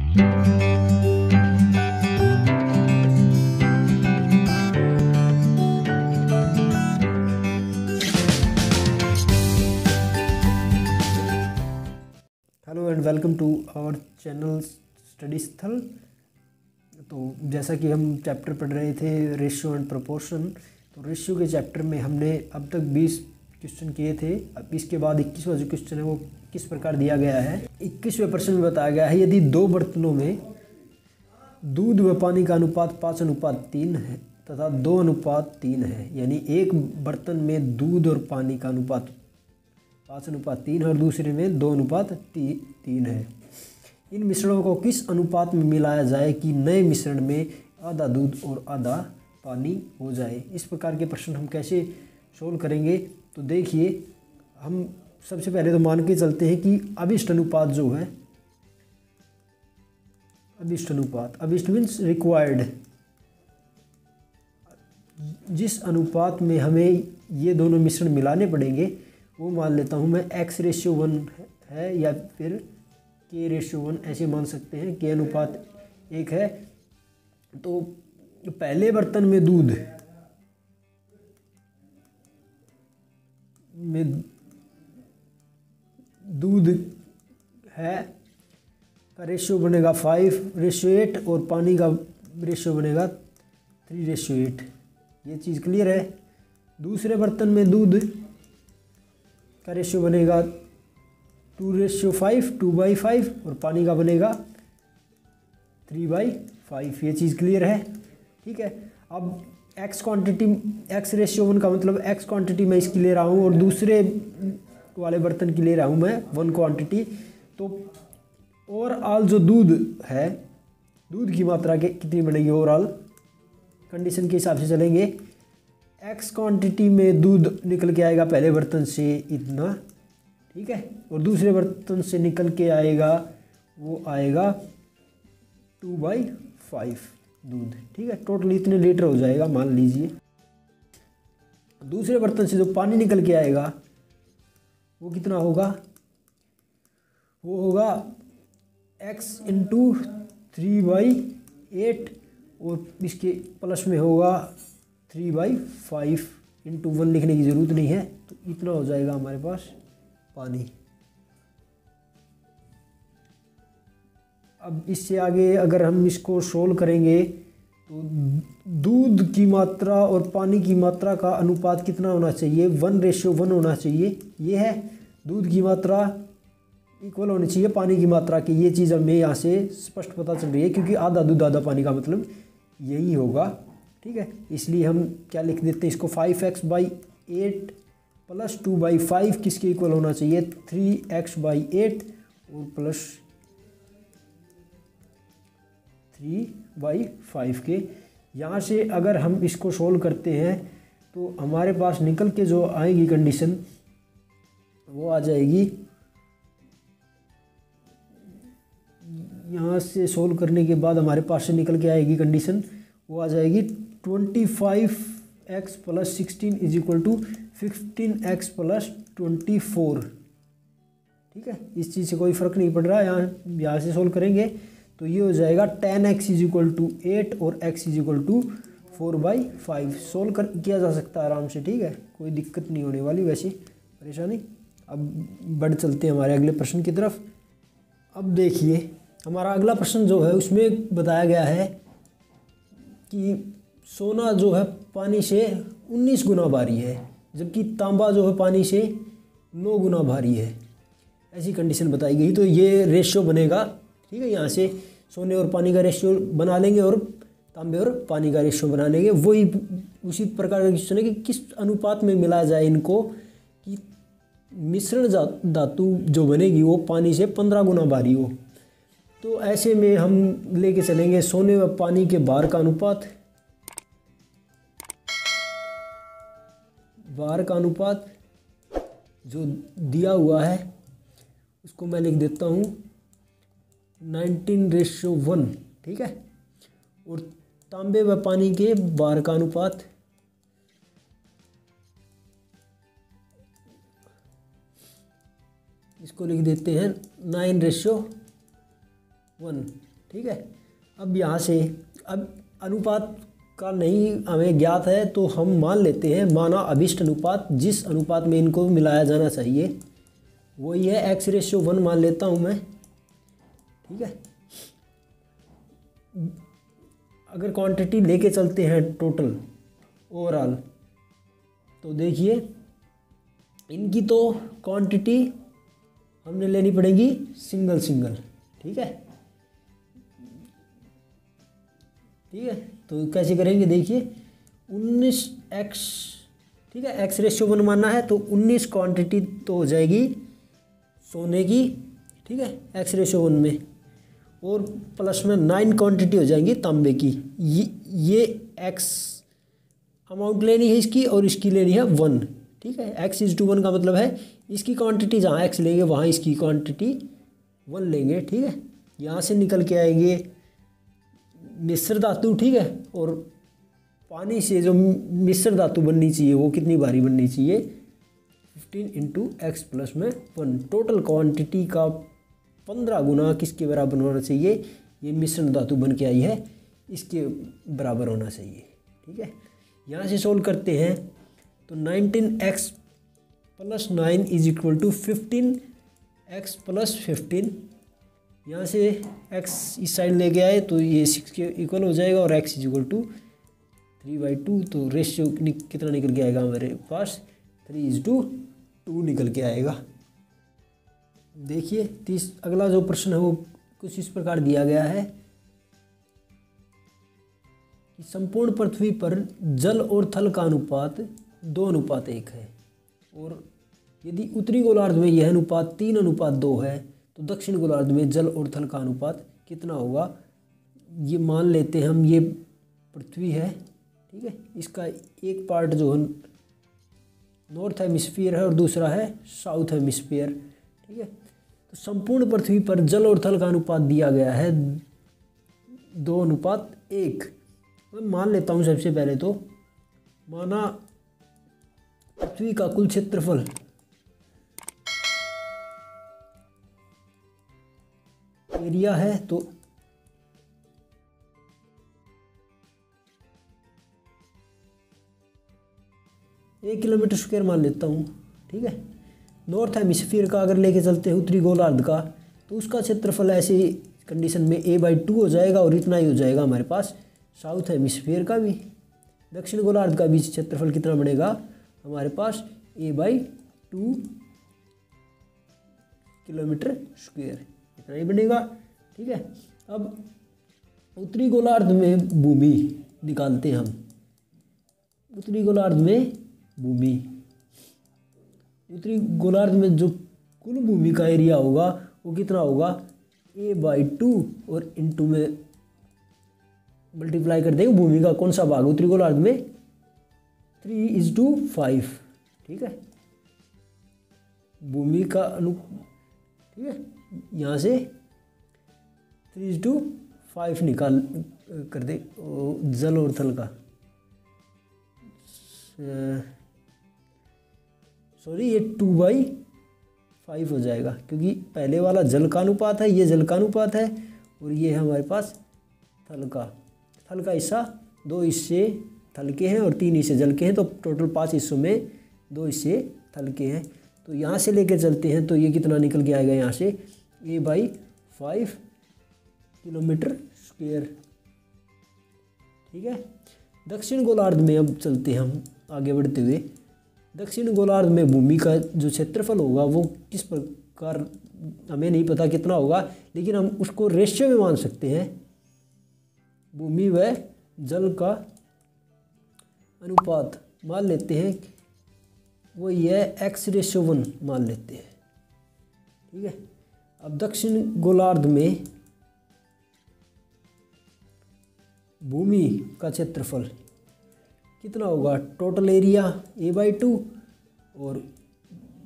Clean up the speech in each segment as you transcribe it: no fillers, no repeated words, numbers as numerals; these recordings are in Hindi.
Hello and welcome to our channel study Sthal. तो जैसा कि हम चैप्टर पढ़ रहे थे रेशियो एंड प्रोपोर्शन, तो रेशियो के चैप्टर में हमने अब तक 20 क्वेश्चन किए थे। अब इसके बाद 21वां जो क्वेश्चन है वो किस प्रकार दिया गया है। 21वें प्रश्न में बताया गया है, यदि दो बर्तनों में दूध व पानी का अनुपात 5:3 है तथा 2:3 है, यानी एक बर्तन में दूध और पानी का अनुपात 5:3 है और दूसरे में 2:3 है। इन मिश्रणों को किस अनुपात में मिलाया जाए कि नए मिश्रण में आधा दूध और आधा पानी हो जाए। इस प्रकार के प्रश्न हम कैसे सोल्व करेंगे, तो देखिए हम सबसे पहले तो मान के चलते हैं कि अभिष्ट अनुपात जो है, अभिष्ट मीन्स रिक्वायर्ड, जिस अनुपात में हमें ये दोनों मिश्रण मिलाने पड़ेंगे वो मान लेता हूँ मैं x/1 है या फिर k/1 ऐसे मान सकते हैं। k/1 है। तो पहले बर्तन में दूध है का रेशियो बनेगा 5:8 और पानी का रेशियो बनेगा 3:8। ये चीज़ क्लियर है। दूसरे बर्तन में दूध का रेशियो बनेगा 2:5, 2/5 और पानी का बनेगा 3/5। ये चीज़ क्लियर है, ठीक है। अब x/1 का मतलब x क्वांटिटी मैं इसकी ले रहा हूँ और दूसरे वाले बर्तन की ले रहा हूँ मैं 1 क्वांटिटी। तो ओवरऑल जो दूध है, दूध की मात्रा के कितनी बनेगी, ओवरऑल कंडीशन के हिसाब से चलेंगे। x क्वांटिटी में दूध निकल के आएगा पहले बर्तन से इतना, ठीक है, और दूसरे बर्तन से निकल के आएगा वो आएगा 2/5 दूध, ठीक है। टोटल इतने लीटर हो जाएगा मान लीजिए। दूसरे बर्तन से जो पानी निकल के आएगा वो कितना होगा, वो होगा x × 3/8 और इसके प्लस में होगा 3/5 × 1 लिखने की ज़रूरत नहीं है। तो इतना हो जाएगा हमारे पास पानी। अब इससे आगे अगर हम इसको सोल्व करेंगे तो दूध की मात्रा और पानी की मात्रा का अनुपात कितना होना चाहिए, 1:1 होना चाहिए। ये है दूध की मात्रा इक्वल होनी चाहिए पानी की मात्रा की। ये चीज़ हमें यहाँ से स्पष्ट पता चल रही है क्योंकि आधा दूध आधा पानी का मतलब यही होगा, ठीक है। इसलिए हम क्या लिख देते हैं इसको, 5x/8 + 2/5 किसके इक्वल होना चाहिए, 3x/8 और प्लस 3/5 के। यहाँ से अगर हम इसको सोल्व करते हैं तो हमारे पास निकल के जो आएगी कंडीशन वो आ जाएगी, यहाँ से सोल्व करने के बाद हमारे पास से निकल के आएगी कंडीशन, वो आ जाएगी 25x + 16 = 15x + 24, ठीक है। इस चीज़ से कोई फ़र्क नहीं पड़ रहा। यहाँ से सोल्व करेंगे तो ये हो जाएगा 10x = 8 और x = 4/5। सोल्व किया जा सकता है आराम से, ठीक है, कोई दिक्कत नहीं होने वाली वैसी परेशानी। अब बढ़ चलते हैं हमारे अगले प्रश्न की तरफ। अब देखिए हमारा अगला प्रश्न जो है उसमें बताया गया है कि सोना जो है पानी से 19 गुना भारी है, जबकि तांबा जो है पानी से 9 गुना भारी है। ऐसी कंडीशन बताई गई। तो ये रेशियो बनेगा, ठीक है। यहाँ से सोने और पानी का रेशियो बना लेंगे और तांबे और पानी का रेशियो बना लेंगे। वही उसी प्रकार का क्वेश्चन है कि किस अनुपात में मिलाया जाए इनको कि मिश्रण धातु जो बनेगी वो पानी से 15 गुना भारी हो। तो ऐसे में हम लेके चलेंगे सोने व पानी के भार का अनुपात। भार का अनुपात जो दिया हुआ है उसको मैं लिख देता हूँ 19:1, ठीक है। और तांबे व पानी के भार का अनुपात इसको लिख देते हैं 9:1। ठीक है। अब यहाँ से अब अनुपात का नहीं हमें ज्ञात है तो हम मान लेते हैं माना अभिष्ट अनुपात, जिस अनुपात में इनको मिलाया जाना चाहिए वही है x/1 मान लेता हूँ मैं, ठीक है। अगर क्वांटिटी लेके चलते हैं टोटल ओवरऑल तो देखिए इनकी तो क्वांटिटी हमने लेनी पड़ेगी सिंगल सिंगल, ठीक है। ठीक है, तो कैसे करेंगे देखिए 19x, ठीक है, x/1 मानना है तो 19 क्वांटिटी तो हो जाएगी सोने की, ठीक है, x/1 में, और प्लस में 9 क्वांटिटी हो जाएंगी तांबे की। ये x अमाउंट लेनी है इसकी और इसकी लेनी है 1, ठीक है। x/1 का मतलब है इसकी क्वांटिटी जहाँ x लेंगे वहाँ इसकी क्वांटिटी 1 लेंगे, ठीक है। यहाँ से निकल के आएंगे मिश्र धातु, ठीक है, और पानी से जो मिश्र धातु बननी चाहिए वो कितनी भारी बननी चाहिए 15 × x + 1। टोटल क्वांटिटी का 15 गुना किसके बराबर होना चाहिए, ये मिश्रण धातु बन के आई है इसके बराबर होना चाहिए, ठीक है। यहाँ से सोल्व करते हैं तो 19x + 9 = 15x + 15। यहाँ से x इस साइड लेके आए तो ये 6 के इक्वल हो जाएगा और x = 3/2। तो रेशियो कितना निकल के आएगा हमारे पास 3:2 निकल के आएगा। देखिए अगला जो प्रश्न है वो कुछ इस प्रकार दिया गया है कि संपूर्ण पृथ्वी पर जल और थल का अनुपात 2:1 है, और यदि उत्तरी गोलार्ध में यह अनुपात 3:2 है तो दक्षिण गोलार्ध में जल और थल का अनुपात कितना होगा। ये मान लेते हैं हम ये पृथ्वी है, ठीक है, इसका एक पार्ट जो है नॉर्थ हेमिस्फीयर है और दूसरा है साउथ हेमिस्फीयर, ठीक है। तो संपूर्ण पृथ्वी पर जल और थल का अनुपात दिया गया है 2:1। मैं मान लेता हूँ सबसे पहले तो माना पृथ्वी का कुल क्षेत्रफल एरिया है तो 1 किलोमीटर स्क्वायर मान लेता हूँ, ठीक है। नॉर्थ हेमिस्फीयर का अगर लेके चलते हैं उत्तरी गोलार्ध का तो उसका क्षेत्रफल ऐसी कंडीशन में a/2 हो जाएगा और इतना ही हो जाएगा हमारे पास साउथ हेमिस्फीयर का भी। दक्षिण गोलार्ध का भी क्षेत्रफल कितना बनेगा हमारे पास a/2 किलोमीटर स्क्वायर, इतना ही बनेगा, ठीक है। अब उत्तरी गोलार्ध में भूमि निकालते हैं हम। उत्तरी गोलार्ध में भूमि, उत्तरी गोलार्ध में जो कुल भूमि का एरिया होगा वो कितना होगा a/2 और इंटू में मल्टीप्लाई कर देंगे भूमि का कौन सा भाग उत्तरी गोलार्ध में 3:5, ठीक है। भूमि का ठीक है, यहाँ से 3:5 निकाल कर दे जल और थल का, सॉरी ये 2/5 हो जाएगा क्योंकि पहले वाला जल का अनुपात है, ये जल का अनुपात है और ये है हमारे पास थल का। थल का हिस्सा 2 हिस्से थल के हैं और 3 हिस्से जल के हैं, तो टोटल 5 हिस्सों में 2 हिस्से थल के हैं। तो यहाँ से लेकर चलते हैं तो ये कितना निकल के आएगा यहाँ से a/5 किलोमीटर स्क्वायर, ठीक है। दक्षिण गोलार्ध में अब चलते हैं हम आगे बढ़ते हुए। दक्षिण गोलार्ध में भूमि का जो क्षेत्रफल होगा वो किस प्रकार हमें नहीं पता कितना होगा, लेकिन हम उसको रेशियो में मान सकते हैं। भूमि व जल का अनुपात मान लेते हैं, वो ये x/1 मान लेते हैं, ठीक है। अब दक्षिण गोलार्ध में भूमि का क्षेत्रफल कितना होगा, टोटल एरिया a/2 और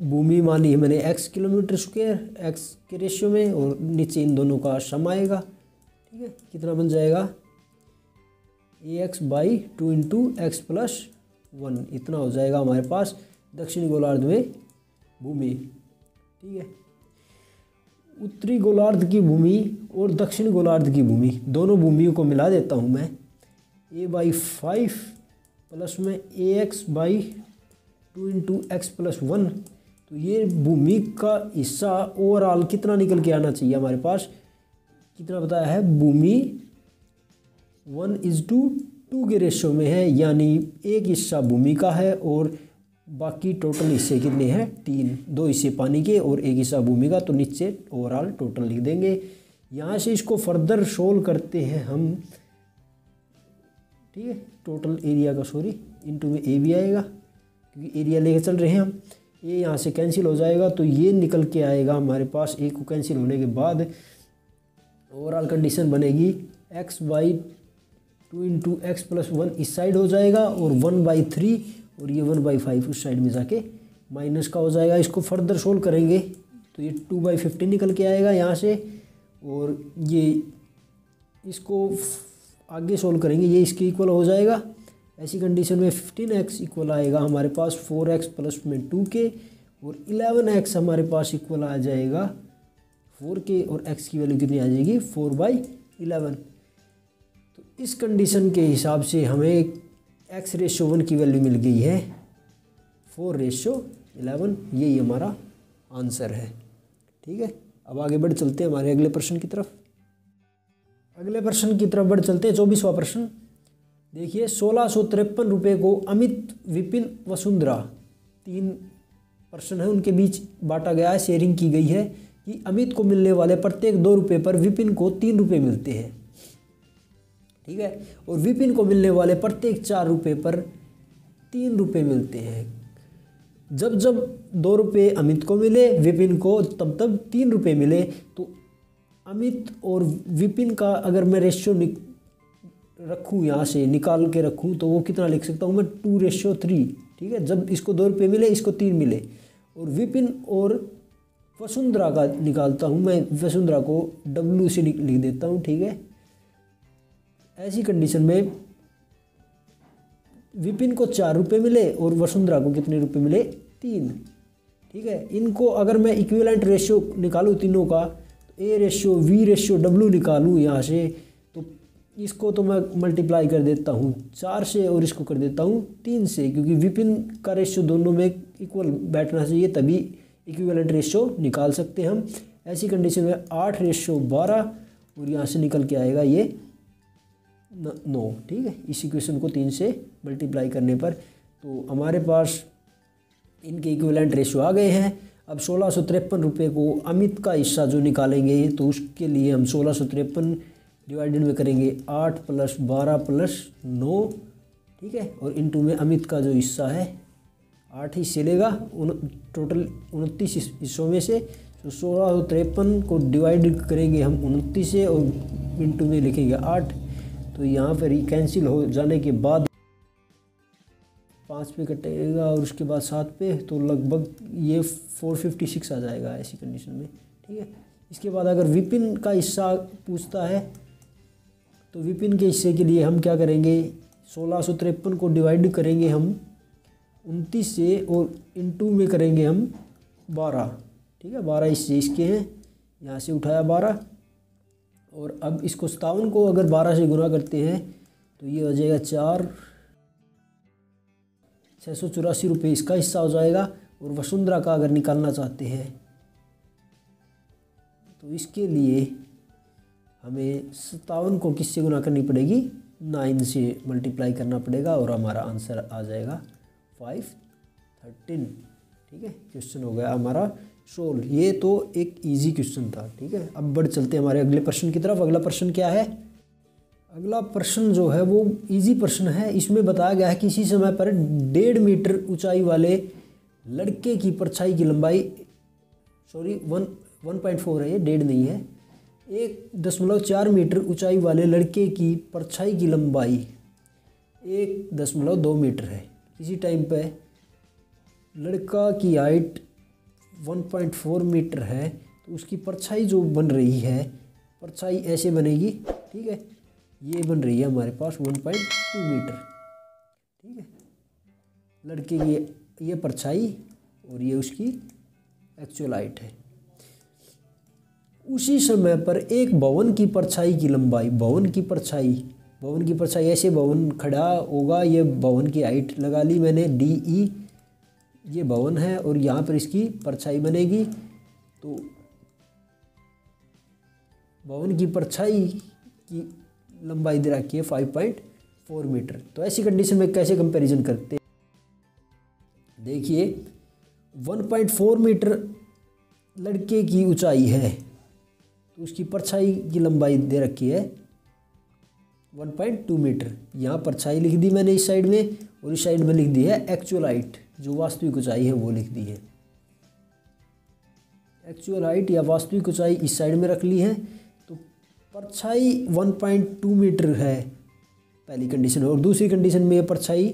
भूमि मानी है मैंने x किलोमीटर स्क्वायर, x के रेशियो में, और नीचे इन दोनों का सम आएगा, ठीक है। कितना बन जाएगा ax/2 × x + 1, इतना हो जाएगा हमारे पास दक्षिण गोलार्ध में भूमि, ठीक है। उत्तरी गोलार्ध की भूमि और दक्षिण गोलार्ध की भूमि, दोनों भूमियों को मिला देता हूँ मैं। a/5 प्लस में ax/2 इंटू एक्स प्लस 1। तो ये भूमि का हिस्सा ओवरऑल कितना निकल के आना चाहिए हमारे पास, कितना बताया है, भूमि 1:2 के रेशियो में है, यानी एक हिस्सा भूमि का है और बाकी टोटल हिस्से कितने हैं, 3, 2 हिस्से पानी के और एक हिस्सा भूमि का। तो नीचे ओवरऑल टोटल लिख देंगे। यहाँ से इसको फर्दर सोल्व करते हैं हम, ठीक है, टोटल एरिया का, सॉरी, इनटू में ए भी आएगा क्योंकि एरिया लेके चल रहे हैं हम। ये यहाँ से कैंसिल हो जाएगा तो ये निकल के आएगा हमारे पास। ए को कैंसिल होने के बाद ओवरऑल कंडीशन बनेगी x/2 इंटू एक्स प्लस 1 इस साइड हो जाएगा और 1/3 और ये 1/5 उस साइड में जाके माइनस का हो जाएगा। इसको फर्दर सोल्व करेंगे तो ये 2/15 निकल के आएगा यहाँ से, और ये इसको आगे सोल्व करेंगे, ये इसके इक्वल हो जाएगा। ऐसी कंडीशन में 15x इक्वल आएगा हमारे पास 4x प्लस में 2 के, और 11x हमारे पास इक्वल आ जाएगा 4 के, और x की वैल्यू कितनी आ जाएगी, 4/11। तो इस कंडीशन के हिसाब से हमें x/1 की वैल्यू मिल गई है 4/11। यही हमारा आंसर है। ठीक है, अब आगे बढ़ चलते हैं हमारे अगले प्रश्न की तरफ। अगले प्रश्न की तरफ बढ़ चलते हैं। 24वां प्रश्न देखिए, 1653 रुपये को अमित, विपिन, वसुंधरा, 3 पर्सन है, उनके बीच बांटा गया है, शेयरिंग की गई है कि अमित को मिलने वाले प्रत्येक 2 रुपये पर विपिन को 3 रुपये मिलते हैं। ठीक है, और विपिन को मिलने वाले प्रत्येक 4 रुपये पर 3 रुपये मिलते हैं। जब जब 2 रुपये अमित को मिले, विपिन को तब तब 3 रुपये मिले। तो अमित और विपिन का अगर मैं रेशियो रखूँ, यहाँ से निकाल के रखूँ, तो वो कितना लिख सकता हूँ मैं, 2/3। ठीक है, जब इसको 2 रुपये मिले, इसको 3 मिले। और विपिन और वसुंधरा का निकालता हूँ मैं, वसुंधरा को W से लिख देता हूँ। ठीक है, ऐसी कंडीशन में विपिन को 4 रुपये मिले और वसुंधरा को कितने रुपये मिले, 3। ठीक है, इनको अगर मैं इक्विवेलेंट रेशियो निकालूँ तीनों का, A/V/W निकालूँ यहाँ से, तो इसको तो मैं मल्टीप्लाई कर देता हूँ 4 से और इसको कर देता हूँ 3 से, क्योंकि विपिन का रेशियो दोनों में इक्वल बैठना चाहिए, तभी इक्विवेलेंट रेशियो निकाल सकते हैं हम। ऐसी कंडीशन में 8/12 और यहाँ से निकल के आएगा ये 9। ठीक है, इस इक्वेशन को 3 से मल्टीप्लाई करने पर तो हमारे पास इनके इक्विवेलेंट रेशियो आ गए हैं। अब 1653 रुपये को अमित का हिस्सा जो निकालेंगे, तो उसके लिए हम 1653 डिवाइडेड में करेंगे 8 + 12 + 9। ठीक है, और इनटू में अमित का जो हिस्सा है 8 हिस्से लेगा, टोटल 29 हिस्सों में से। तो 1653 को डिवाइड करेंगे हम 29 से और इनटू में लिखेंगे 8। तो यहाँ पर कैंसिल हो जाने के बाद 5 पे कटेगा और उसके बाद 7 पे, तो लगभग ये 456 आ जाएगा ऐसी कंडीशन में। ठीक है, इसके बाद अगर विपिन का हिस्सा पूछता है, तो विपिन के हिस्से के लिए हम क्या करेंगे, 1653 को डिवाइड करेंगे हम 29 से और इनटू में करेंगे हम 12। ठीक है, 12 हिस्से इसके हैं, यहाँ से उठाया 12, और अब इसको 57 को अगर 12 से गुना करते हैं तो ये हो जाएगा 684 रुपये इसका हिस्सा हो जाएगा। और वसुंधरा का अगर निकालना चाहते हैं तो इसके लिए हमें 57 को किससे गुना करनी पड़ेगी, 9 से मल्टीप्लाई करना पड़ेगा, और हमारा आंसर आ जाएगा 513। ठीक है, क्वेश्चन हो गया हमारा सोल्व। ये तो एक इजी क्वेश्चन था। ठीक है, अब बढ़ चलते हैं हमारे अगले प्रश्न की तरफ। अगला प्रश्न क्या है, अगला प्रश्न जो है वो इजी प्रश्न है। इसमें बताया गया है किसी समय पर 1.5 मीटर ऊंचाई वाले लड़के की परछाई की लंबाई, सॉरी 1.4 है, ये 1.5 नहीं है, 1.4 मीटर ऊंचाई वाले लड़के की परछाई की लंबाई 1.2 मीटर है। किसी टाइम पे लड़का की हाइट 1.4 मीटर है, तो उसकी परछाई जो बन रही है, परछाई ऐसे बनेगी। ठीक है, ये बन रही है हमारे पास 1.2 मीटर। ठीक है, लड़के की ये परछाई और ये उसकी एक्चुअल हाइट है। उसी समय पर एक भवन की परछाई की लंबाई, भवन की परछाई ऐसे भवन खड़ा होगा, ये भवन की हाइट लगा ली मैंने DE, ये भवन है और यहाँ पर इसकी परछाई बनेगी। तो भवन की परछाई की लंबाई दे रखी है 5.4 मीटर। तो ऐसी कंडीशन में कैसे कंपैरिजन करते हैं, देखिए 1.4 मीटर लड़के की ऊंचाई है तो उसकी परछाई की लंबाई दे रखी है 1.2 मीटर। यहाँ परछाई लिख दी मैंने इस साइड में और इस साइड में लिख दी है एक्चुअल हाइट, जो वास्तविक ऊंचाई है वो लिख दी है। एक्चुअल हाइट या वास्तविक ऊंचाई इस साइड में रख ली है। तो परछाई 1.2 मीटर है पहली कंडीशन, और दूसरी कंडीशन में ये परछाई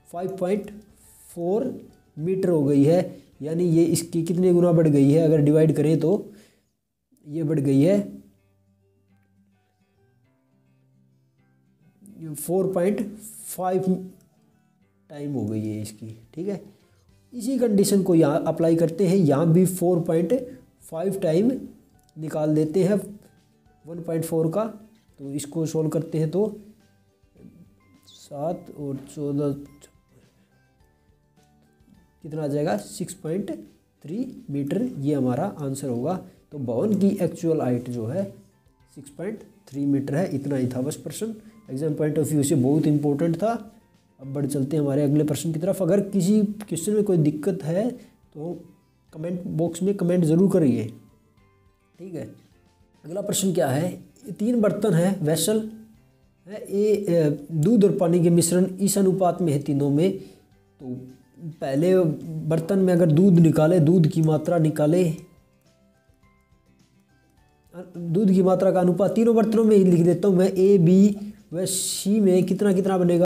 5.4 मीटर हो गई है, यानी ये इसकी कितने गुना बढ़ गई है, अगर डिवाइड करें तो ये बढ़ गई है 4.5 टाइम हो गई है इसकी। ठीक है, इसी कंडीशन को यहाँ अप्लाई करते हैं, यहाँ भी 4.5 टाइम निकाल देते हैं 1.4 का। तो इसको सोल्व करते हैं तो 7 और 14 कितना आ जाएगा 6.3 मीटर, ये हमारा आंसर होगा। तो भवन की एक्चुअल हाइट जो है 6.3 मीटर है। इतना ही था बस प्रश्न, एग्जाम पॉइंट ऑफ व्यू से बहुत इंपॉर्टेंट था। अब बढ़ चलते हैं हमारे अगले प्रश्न की तरफ। अगर किसी क्वेश्चन में कोई दिक्कत है तो कमेंट बॉक्स में कमेंट ज़रूर करिए। ठीक है, अगला प्रश्न क्या है, 3 बर्तन है, वेसल है, ये दूध और पानी के मिश्रण इस अनुपात में है तीनों में। तो पहले बर्तन में अगर दूध निकाले, दूध की मात्रा निकाले, दूध की मात्रा का अनुपात तीनों बर्तनों में ही लिख देता हूँ मैं, A B व C में कितना कितना बनेगा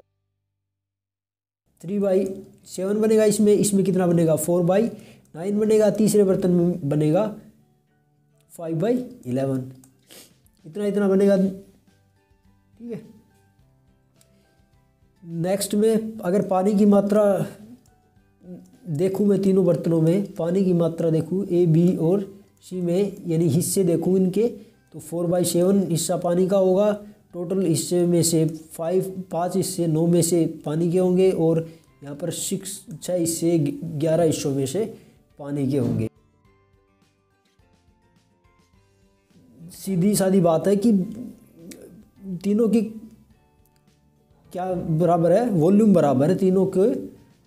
3/7 बनेगा, इसमें कितना बनेगा 4/9 बनेगा, तीसरे बर्तन में बनेगा 5/11, इतना बनेगा। ठीक है, नेक्स्ट में अगर पानी की मात्रा देखूँ मैं, तीनों बर्तनों में पानी की मात्रा देखूँ A B और C में, यानी हिस्से देखूँ इनके, तो 4/7 हिस्सा पानी का होगा। टोटल हिस्से में से 5 हिस्से 9 में से पानी के होंगे, और यहाँ पर 6 हिस्से 11 हिस्सों में से पानी के होंगे। सीधी सादी बात है कि तीनों की क्या बराबर है, वॉल्यूम बराबर है, तीनों के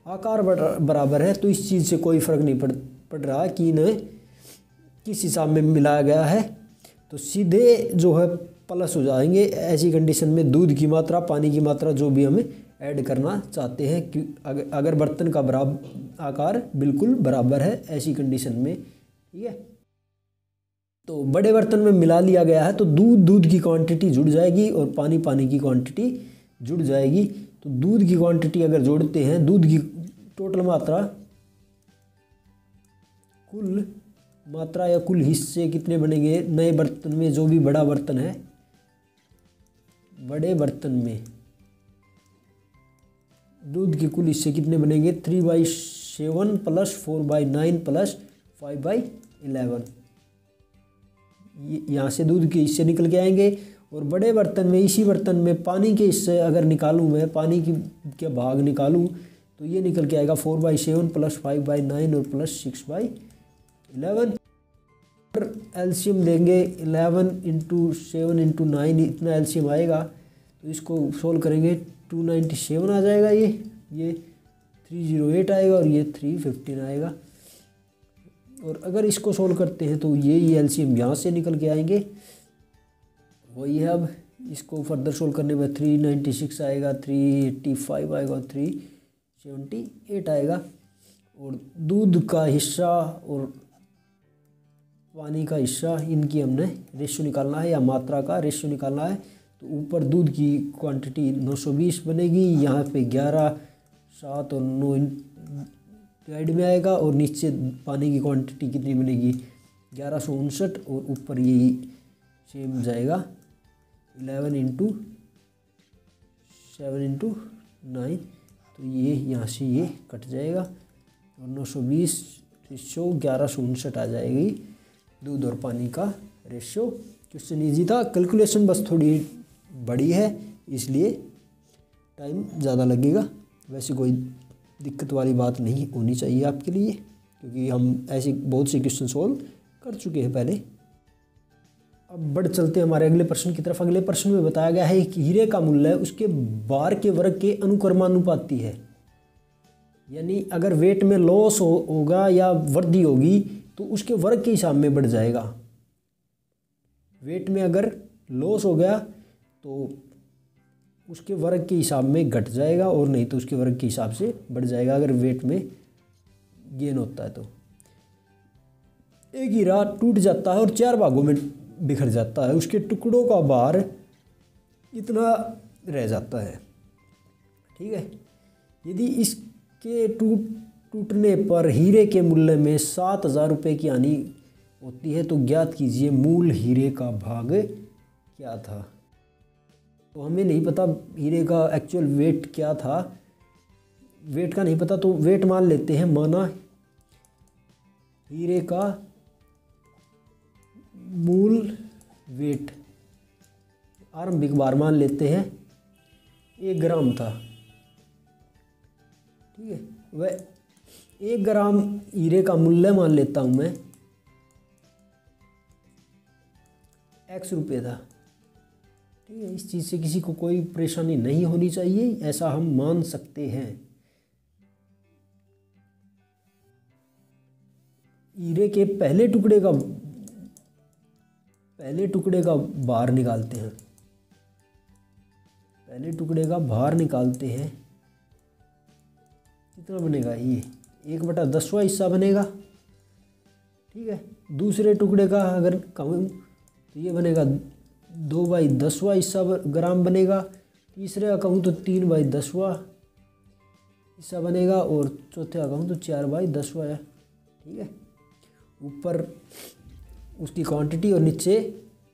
आकार बराबर है। तो इस चीज़ से कोई फ़र्क नहीं पड़ रहा कि इन्हें किस हिसाब में मिलाया गया है। तो सीधे जो है प्लस हो जाएंगे ऐसी कंडीशन में, दूध की मात्रा, पानी की मात्रा जो भी हमें ऐड करना चाहते हैं, कि अगर बर्तन का बराबर आकार बिल्कुल बराबर है ऐसी कंडीशन में। ठीक है, तो बड़े बर्तन में मिला लिया गया है, तो दूध की क्वांटिटी जुड़ जाएगी और पानी की क्वांटिटी जुड़ जाएगी। तो दूध की क्वांटिटी अगर जोड़ते हैं, दूध की टोटल मात्रा, कुल मात्रा या कुल हिस्से कितने बनेंगे नए बर्तन में, जो भी बड़ा बर्तन है, बड़े बर्तन में दूध के कुल हिस्से कितने बनेंगे 3/7 प्लस 4/9 प्लस 5/11। यहाँ से दूध के हिस्से निकल के आएंगे। और बड़े बर्तन में, इसी बर्तन में पानी के हिस्से अगर निकालूँ मैं, पानी की के भाग निकालूँ, तो ये निकल के आएगा 4/7 प्लस 5/9 और प्लस 6/11। एलसीएम देंगे 11 × 7 × 9, इतना एलसीएम आएगा। तो इसको सोल्व करेंगे 297 आ जाएगा, ये 308 आएगा और ये 315 आएगा। और अगर इसको सोल्व करते हैं तो ये एलसीएम यहाँ से निकल के आएंगे, वही है। अब इसको फर्दर सोल्व करने में 396 आएगा, 385 आएगा, 378 आएगा। और दूध का हिस्सा और पानी का हिस्सा, इनकी हमने रेशियो निकालना है या मात्रा का रेशियो निकालना है। तो ऊपर दूध की क्वांटिटी 920 बनेगी, यहाँ पे 11, 7 और 9 डिवाइड में आएगा, और नीचे पानी की क्वांटिटी कितनी बनेगी 1159, और ऊपर यही सेम जाएगा 11 × 7 × 9। तो ये यहाँ से ये कट जाएगा और 920 1159 आ जाएगी दूध और पानी का रेशियो। क्वेश्चन ईजी था, कैलकुलेशन बस थोड़ी बड़ी है इसलिए टाइम ज़्यादा लगेगा। वैसे कोई दिक्कत वाली बात नहीं होनी चाहिए आपके लिए, क्योंकि हम ऐसे बहुत से क्वेश्चन सोल्व कर चुके हैं पहले। अब बढ़ चलते हैं हमारे अगले प्रश्न की तरफ। अगले प्रश्न में बताया गया है कि हीरे का मूल्य उसके बार के वर्ग के अनुक्रमानुपाती है। यानी अगर वेट में लॉस होगा या वृद्धि होगी तो उसके वर्ग के हिसाब में बढ़ जाएगा। वेट में अगर लॉस हो गया तो उसके वर्ग के हिसाब में घट जाएगा, और नहीं तो उसके वर्ग के हिसाब से बढ़ जाएगा अगर वेट में गेन होता है तो। एक हीरा टूट जाता है और 4 भागों में बिखर जाता है, उसके टुकड़ों का भार इतना रह जाता है। ठीक है, यदि इसके टूटने पर हीरे के मूल्य में 7,000 रुपये की हानि होती है तो ज्ञात कीजिए मूल हीरे का भाग क्या था। तो हमें नहीं पता हीरे का एक्चुअल वेट क्या था, वेट का नहीं पता, तो वेट मान लेते हैं। माना हीरे का मूल वेट आरंभिक भार मान लेते हैं 1 ग्राम था। ठीक है, वह 1 ग्राम हीरे का मूल्य मान लेता हूं मैं x रुपये था। ठीक है, इस चीज़ से किसी को कोई परेशानी नहीं होनी चाहिए, ऐसा हम मान सकते हैं। हीरे के पहले टुकड़े का भार निकालते हैं। पहले टुकड़े का भार निकालते हैं, कितना बनेगा ये 1/10वां हिस्सा बनेगा। ठीक है, दूसरे टुकड़े का अगर कहूँ तो ये बनेगा 2/10वां हिस्सा ग्राम बनेगा। तीसरे का कहूँ तो 3/10वां हिस्सा बनेगा, और चौथे का कहूँ तो 4/10वां है। ठीक है, ऊपर उसकी क्वांटिटी और नीचे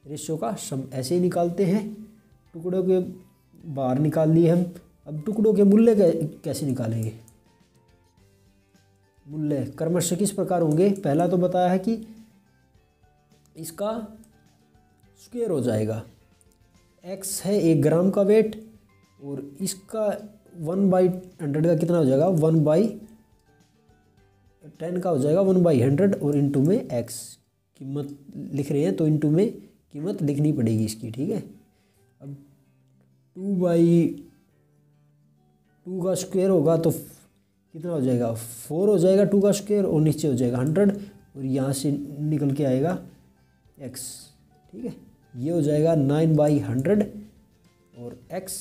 रेशियो का सम ऐसे ही निकालते हैं। टुकड़ों के बाहर निकाल लिए हम। अब टुकड़ों के मूल्य कैसे निकालेंगे। मूल्य क्रमशः किस प्रकार होंगे। पहला तो बताया है कि इसका स्क्वायर हो जाएगा। x है 1 ग्राम का वेट, और इसका 1/100 का कितना हो जाएगा 1/10 का हो जाएगा 1/100, और इंटू में x कीमत लिख रहे हैं तो इंटू में कीमत लिखनी पड़ेगी इसकी। ठीक है, अब 2/2 का स्क्वायर होगा तो कितना हो जाएगा 4 हो जाएगा 2 का स्क्वायर, और नीचे हो जाएगा 100, और यहाँ से निकल के आएगा x। ठीक है, ये हो जाएगा 9/100 और x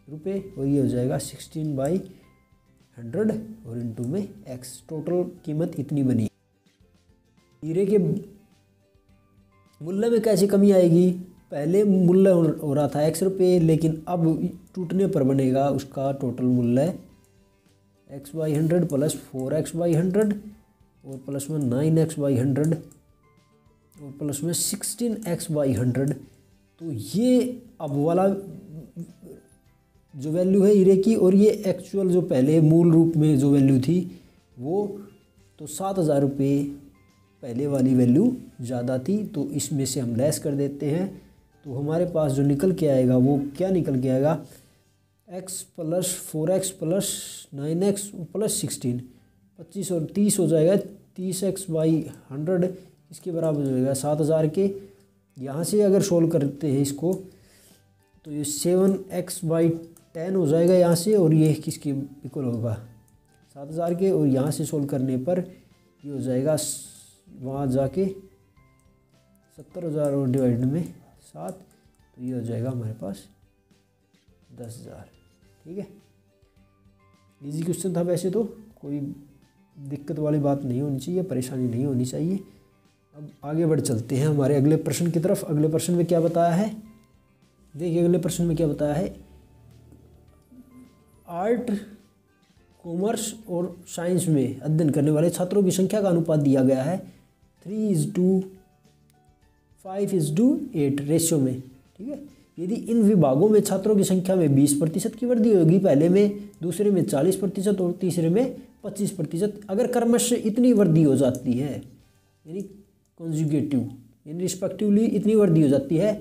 रुपये, और ये हो जाएगा 16/100 और इंटू में x। टोटल कीमत इतनी बनी। हीरे के मूल्य में कैसी कमी आएगी। पहले मूल्य हो रहा था x रुपये, लेकिन अब टूटने पर बनेगा उसका टोटल मूल्य x/100 प्लस 4x/100 और प्लस में 9x/100 और प्लस में 16x/100। तो ये अब वाला जो वैल्यू है हीरे की, और ये एक्चुअल जो पहले मूल रूप में जो वैल्यू थी वो तो 7,000 रुपये पहले वाली वैल्यू ज़्यादा थी, तो इसमें से हम लेस कर देते हैं। तो हमारे पास जो निकल के आएगा वो क्या निकल के आएगा x plus 4x plus 9x plus 16, 25 और 30 हो जाएगा 30x/100, इसके बराबर हो जाएगा 7,000 के। यहाँ से अगर सोल्व करते हैं इसको तो ये 7x/10 हो जाएगा यहाँ से, और ये किसके इक्वल होगा 7,000 के, और यहाँ से सोल्व करने पर ये हो जाएगा वहाँ जाके 70,000 और डिवाइड में 7, तो ये हो जाएगा हमारे पास 10,000। ठीक है, इजी क्वेश्चन था वैसे तो, कोई दिक्कत वाली बात नहीं होनी चाहिए, परेशानी नहीं होनी चाहिए। अब आगे बढ़ चलते हैं हमारे अगले प्रश्न की तरफ। अगले प्रश्न में क्या बताया है, देखिए अगले प्रश्न में क्या बताया है। आर्ट, कॉमर्स और साइंस में अध्ययन करने वाले छात्रों की संख्या का अनुपात दिया गया है 3:5:8 रेशियो में। ठीक है, यदि इन विभागों में छात्रों की संख्या में 20% की वृद्धि होगी, पहले में, दूसरे में 40% और तीसरे में 25%, अगर क्रमशः इतनी वृद्धि हो जाती है यानी कॉन्जुगेटिव, इन रिस्पेक्टिवली इतनी वृद्धि हो जाती है।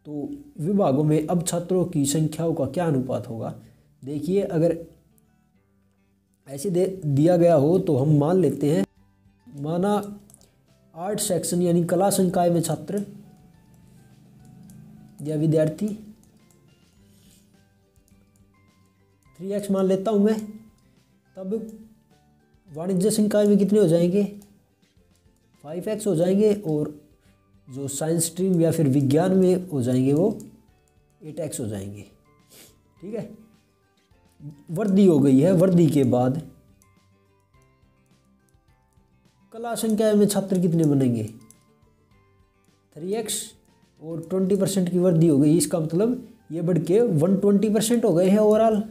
तो विभागों में अब छात्रों की संख्याओं का क्या अनुपात होगा। देखिए अगर ऐसे दिया गया हो तो हम मान लेते हैं, माना आर्ट सेक्शन यानी कला संकाय में छात्र या विद्यार्थी 3x मान लेता हूँ मैं, तब वाणिज्य संकाय में कितने हो जाएंगे 5x हो जाएंगे, और जो साइंस स्ट्रीम या फिर विज्ञान में हो जाएंगे वो 8x हो जाएंगे। ठीक है, वृद्धि हो गई है। वृद्धि के बाद कला संकाय में छात्र कितने बनेंगे 3x, और 20% की वृद्धि हो गई। इसका मतलब ये बढ़ के 120% हो गए हैं ओवरऑल।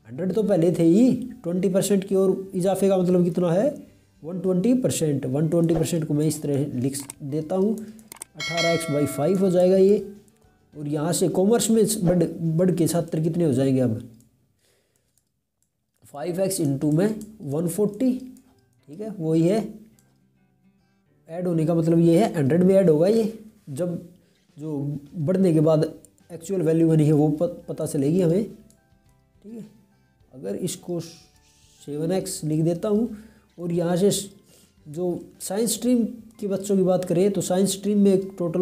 100 तो पहले थे ही, 20% की ओर इजाफे का मतलब कितना है 120%। 120% को मैं इस तरह लिख देता हूँ, 18x/5 हो जाएगा ये। और यहाँ से कॉमर्स में बढ़ के छात्र कितने हो जाएंगे अब 5x इंटू में 140। ठीक है, वही है, ऐड होने का मतलब ये है 100 में ऐड होगा ये। जब जो बढ़ने के बाद एक्चुअल वैल्यू बनी है वो पता चलेगी हमें। ठीक है, अगर इसको 7x लिख देता हूँ, और यहाँ से जो साइंस स्ट्रीम के बच्चों की बात करें तो साइंस स्ट्रीम में टोटल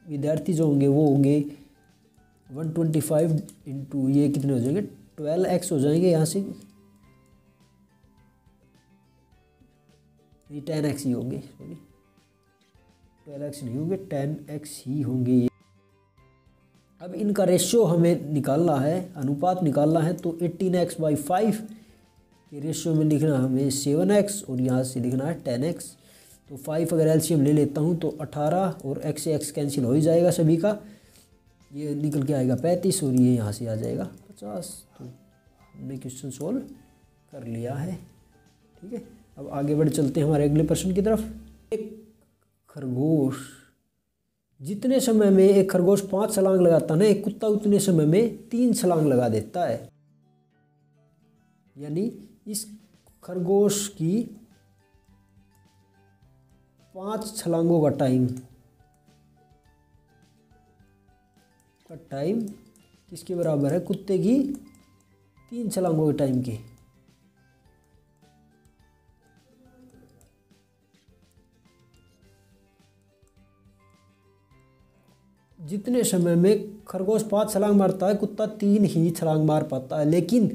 विद्यार्थी जो होंगे वो होंगे 125 इंटू ये कितने हो जाएंगे 12x हो जाएंगे। यहाँ से 10x ही होंगे, सॉरी 12x नहीं होंगे 10x ही होंगे ये। अब इनका रेशियो हमें निकालना है, अनुपात निकालना है, तो 18x/5 के रेशियो में लिखना हमें 7x, और यहाँ से लिखना है 10x। तो 5 अगर एलसीएम ले लेता हूँ तो 18, और x से x कैंसिल हो ही जाएगा सभी का, ये निकल के आएगा 35, और ये यहाँ से आ जाएगा 50। तो हमने क्वेश्चन सोल्व कर लिया है। ठीक है, अब आगे बढ़ चलते हैं हमारे अगले प्रश्न की तरफ। एक खरगोश जितने समय में एक खरगोश 5 छलांग लगाता है ना, एक कुत्ता उतने समय में 3 छलांग लगा देता है। यानी इस खरगोश की 5 छलांगों का टाइम किसके बराबर है कुत्ते की 3 छलांगों के टाइम के। जितने समय में खरगोश 5 छलांग मारता है, कुत्ता 3 ही छलांग मार पाता है। लेकिन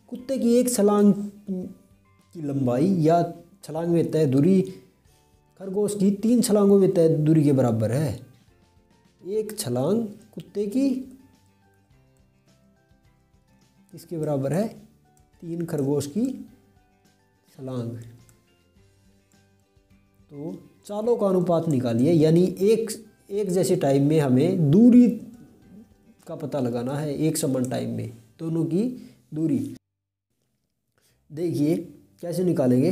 कुत्ते की एक छलांग की लंबाई या छलांग में तय दूरी खरगोश की 3 छलांगों में तय दूरी के बराबर है। एक छलांग कुत्ते की किसके बराबर है 3 खरगोश की छलांग। तो चालों का अनुपात निकालिए, यानी एक जैसे टाइम में हमें दूरी का पता लगाना है, एक समान टाइम में दोनों की दूरी। देखिए कैसे निकालेंगे।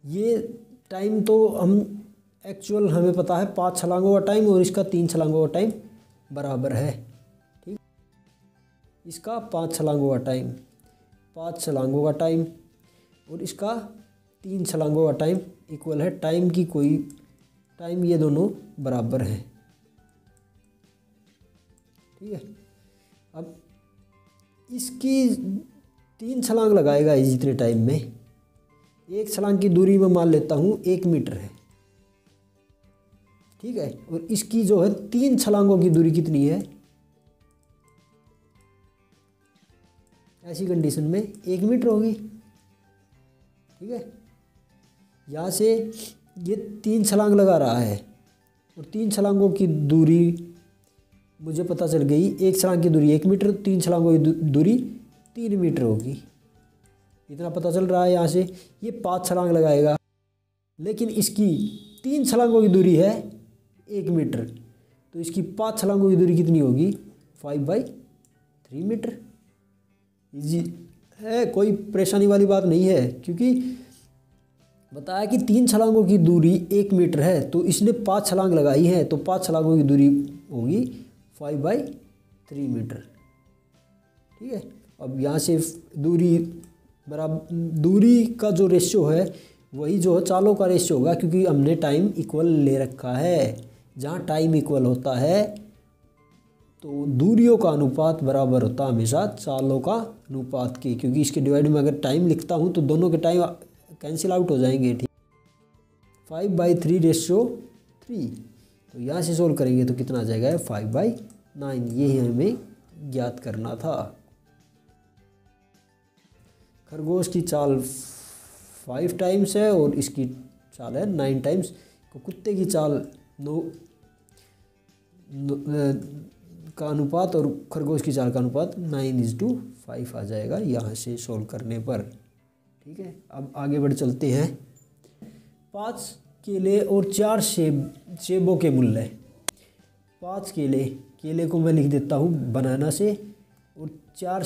ये टाइम तो हम एक्चुअल हमें पता है 5 छलांगों का टाइम, और इसका 3 छलांगों का टाइम बराबर है। ठीक, इसका 5 छलांगों का टाइम, 5 छलांगों का टाइम, और इसका 3 छलांगों का टाइम इक्वल है टाइम की कोई टाइम, ये दोनों बराबर हैं। ठीक है, अब इसकी 3 छलांग लगाएगा इस जितने टाइम में, एक छलांग की दूरी में मान लेता हूँ 1 मीटर है। ठीक है, और इसकी जो है 3 छलांगों की दूरी कितनी है, ऐसी कंडीशन में 1 मीटर होगी। ठीक है, यहाँ से ये 3 छलांग लगा रहा है, और 3 छलांगों की दूरी मुझे पता चल गई, एक छलांग की दूरी 1 मीटर, 3 छलांगों की दूरी 3 मीटर होगी। इतना पता चल रहा है। यहाँ से ये 5 छलांग लगाएगा, लेकिन इसकी 3 छलांगों की दूरी है 1 मीटर, तो इसकी 5 छलांगों की दूरी कितनी होगी 5/3 मीटर। इजी है, कोई परेशानी वाली बात नहीं है, क्योंकि बताया कि 3 छलांगों की दूरी 1 मीटर है, तो इसने 5 छलांग लगाई है, तो 5 छलांगों की दूरी होगी 5/3 मीटर। ठीक है, अब यहाँ से दूरी का जो रेशियो है वही जो चालों का रेशियो होगा, क्योंकि हमने टाइम इक्वल ले रखा है। जहाँ टाइम इक्वल होता है तो दूरियों का अनुपात बराबर होता है हमेशा चालों का अनुपात के, क्योंकि इसके डिवाइड में अगर टाइम लिखता हूँ तो दोनों के टाइम कैंसिल आउट हो जाएंगे। ठीक, 5/3:3, तो यहाँ से सोल्व करेंगे तो कितना आ जाएगा 5/9। ये हमें ज्ञात करना था। खरगोश की चाल 5 टाइम्स है और इसकी चाल है 9 टाइम्स। तो कुत्ते की चाल 9 का अनुपात और खरगोश की चाल का अनुपात 9:5 आ जाएगा यहाँ से सोल्व करने पर। ठीक है, अब आगे बढ़ चलते हैं। 5 केले और 4 सेबों के मूल्य। 5 केले को मैं लिख देता हूँ बनाना से, और 4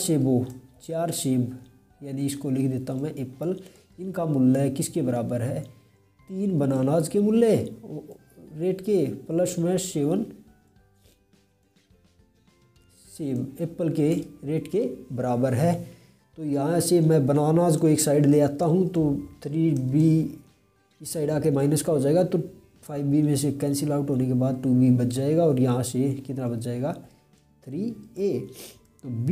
सेब यानी इसको लिख देता हूँ मैं एप्पल। इनका मूल्य किसके बराबर है? 3 बनानाज के मूल्य रेट के प्लस में 7 सेब एप्पल के रेट के बराबर है। तो यहाँ से मैं बनानाज को एक साइड ले आता हूँ, तो 3b इस साइड आके माइनस का हो जाएगा, तो 5b में से कैंसिल आउट होने के बाद 2b बच जाएगा, और यहाँ से कितना बच जाएगा 3a। तो b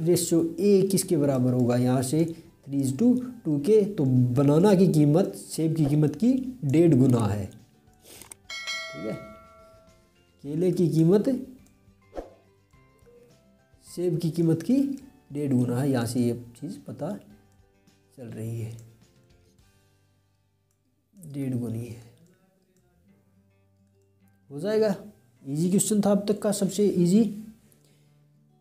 रेशियो a किसके बराबर होगा? यहाँ से 3:2 के। तो बनाना की कीमत सेब की कीमत की 1.5 गुना है। ठीक है, केले की कीमत सेब की कीमत की 1.5 गुना है। यहाँ से ये चीज़ पता चल रही है, 1.5 गुनी है। हो जाएगा। इजी क्वेश्चन था अब तक का, सबसे इजी।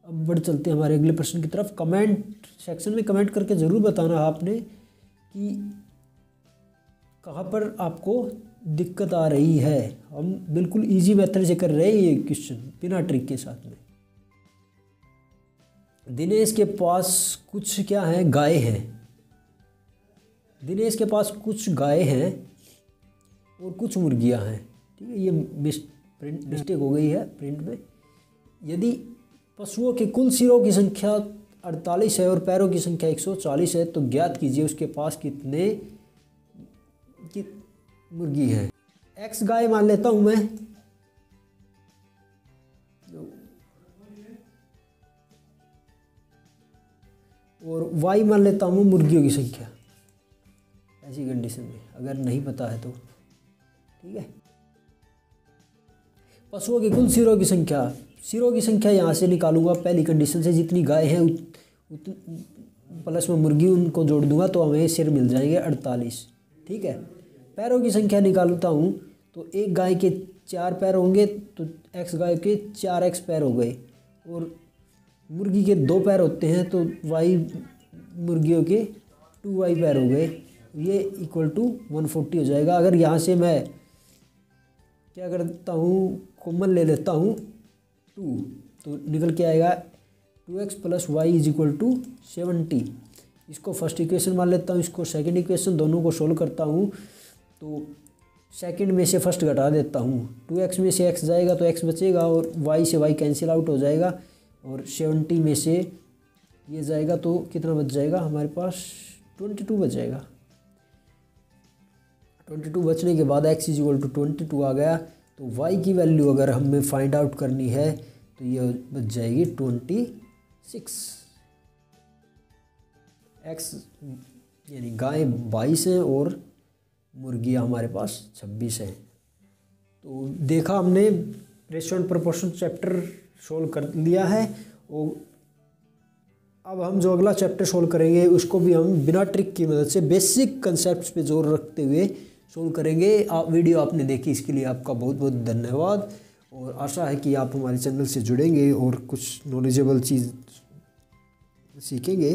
अब बढ़ चलते हैं हमारे अगले प्रश्न की तरफ। कमेंट सेक्शन में कमेंट करके ज़रूर बताना आपने कि कहाँ पर आपको दिक्कत आ रही है। हम बिल्कुल इजी मेथड से कर रहे हैं ये क्वेश्चन, बिना ट्रिक के साथ में। दिनेश के पास कुछ क्या है? गाय हैं। दिनेश के पास कुछ गाय हैं और कुछ मुर्गियां हैं। ठीक है, ये मिस्टेक हो गई है प्रिंट में। यदि पशुओं के कुल सिरों की संख्या 48 है और पैरों की संख्या 140 है, तो ज्ञात कीजिए उसके पास कितने की मुर्गी है। एक्स गाय मान लेता हूं मैं, और वाई मान लेता हूँ मुर्गियों की संख्या। ऐसी कंडीशन में अगर नहीं पता है तो ठीक है। पशुओं के कुल सिरों की संख्या यहाँ से निकालूंगा पहली कंडीशन से। जितनी गाय हैं प्लस में मुर्गी उनको जोड़ दूंगा तो हमें सिर मिल जाएंगे 48। ठीक है, पैरों की संख्या निकालता हूँ तो एक गाय के 4 पैर होंगे, तो एक्स गाय के 4x पैर हो गए, और मुर्गी के 2 पैर होते हैं तो वाई मुर्गियों के 2y पैर हो गए। ये इक्वल टू 140 हो जाएगा। अगर यहाँ से मैं क्या करता हूँ, कॉमन ले लेता हूँ 2, तो निकल के आएगा 2x + y = 70। इसको फर्स्ट इक्वेशन मान लेता हूँ, इसको सेकंड इक्वेशन, दोनों को सोल्व करता हूँ तो सेकंड में से फर्स्ट घटा देता हूँ। 2x में से x जाएगा तो x बचेगा, और y से y कैंसिल आउट हो जाएगा, और 70 में से ये जाएगा तो कितना बच जाएगा हमारे पास 22 बच जाएगा। 22 बचने के बाद x = 22 आ गया। तो y की वैल्यू अगर हमें फाइंड आउट करनी है तो ये बच जाएगी 26। x यानी गाय 22 हैं और मुर्गियाँ हमारे पास 26 हैं। तो देखा हमने ratio and proportion chapter solve कर लिया है, और अब हम जो अगला चैप्टर सोल्व करेंगे उसको भी हम बिना ट्रिक की मदद से बेसिक कंसेप्ट्स पे जोर रखते हुए सोल्व करेंगे। आप वीडियो आपने देखी, इसके लिए आपका बहुत बहुत धन्यवाद, और आशा है कि आप हमारे चैनल से जुड़ेंगे और कुछ नॉलेजेबल चीज़ सीखेंगे।